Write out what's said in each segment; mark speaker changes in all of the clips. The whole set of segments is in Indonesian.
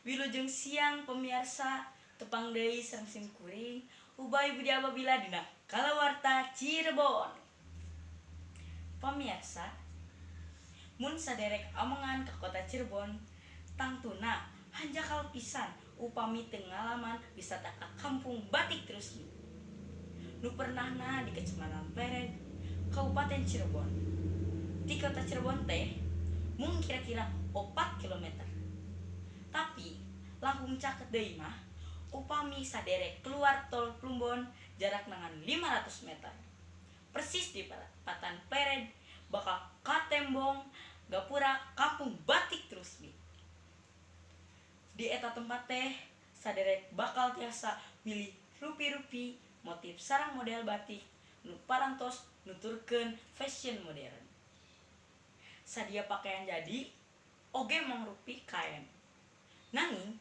Speaker 1: Wilujeng siang pemirsa tepang deui sareng simkuring ubay budi apabila dina kalawarta Cirebon. Pemirsa, mun saderek amongan ka kota Cirebon, tangtuna hanjakal pisan upami teu ngalaman wisata ka Kampung Batik Trusmi. Nu pernahna di Kecamatan Pleret, Kabupaten Cirebon. Di kota Cirebon teh mung kira-kira 4 kilometer. Tapi langkung caket deui mah upami saderek keluar tol Plumbon jarak nangan 500 meter. Persis di perapatan Pleret bakal katembong gapura Kampung Batik Trusmi. Di eta tempat teh saderek bakal tiasa milih rupi-rupi motif sarang model batik nu parantos nuturkeun fashion modern. Sadia pakaian jadi oge mangrupi kain. Nanging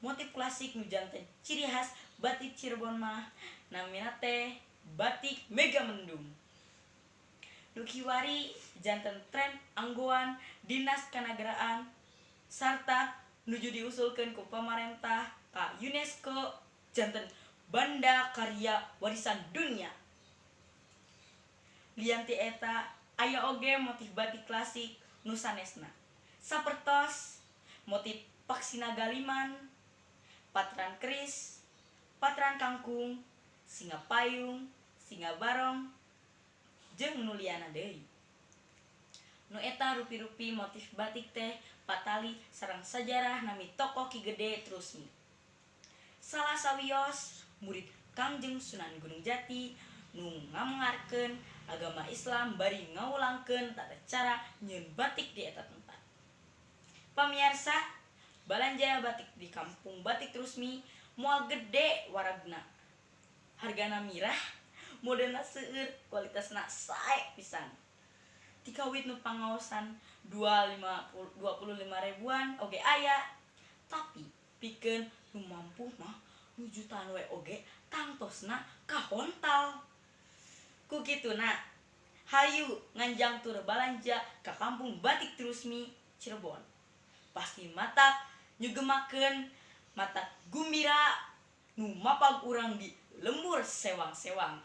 Speaker 1: motif klasik nu janten ciri khas batik Cirebon mah namina teh batik Megamendung. Nu kiwari janten tren anggoan Dinas Kanagaraan sarta nuju diusulkeun ku pamarentah ka UNESCO janten Banda Karya Warisan Dunia. Lianti eta aya oge motif batik klasik nu sanesna sapertos motif paksina galiman, patran keris, patran kangkung, singa payung, singa barong, jeung nu liana deui. Nu eta rupi-rupi motif batik teh patali sareng sajarah nami tokoh Ki Gede Trusmi. Salah sawios murid Kangjeng Sunan Gunung Jati nu ngamengarkeun agama Islam bari ngawulangkeun tata cara nyieun batik di eta tempat. Pamirsa, balanja batik di Kampung Batik Trusmi moal gede waragna. Hargana mirah, modelna seueur, kualitasna sae pisan. Ti kawit nu pangaosan 25 ribuan oge aya. Tapi pikeun nu mampu mah nu jutaan we oge tangtosna kahontal. Ku kituna, hayu nganjang tur balanja ka Kampung Batik Trusmi Cirebon. Pasti matak nyugemakeun matak gumbira nu mapag urang di lembur sewang-sewang.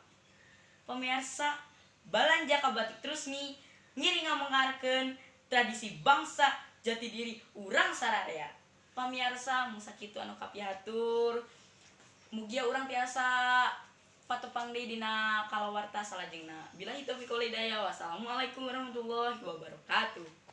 Speaker 1: Pemirsa, balanja ka Batik Trusmi ngiring ngamengarkeun tradisi bangsa jati diri urang sararea. Pamirsa, mun sakitu anu kapihatur, mugia urang tiasa patepang deui dina kalawarta salajengna. Billahi taufiq wal hidayah. Wassalamualaikum warahmatullahi wabarakatuh.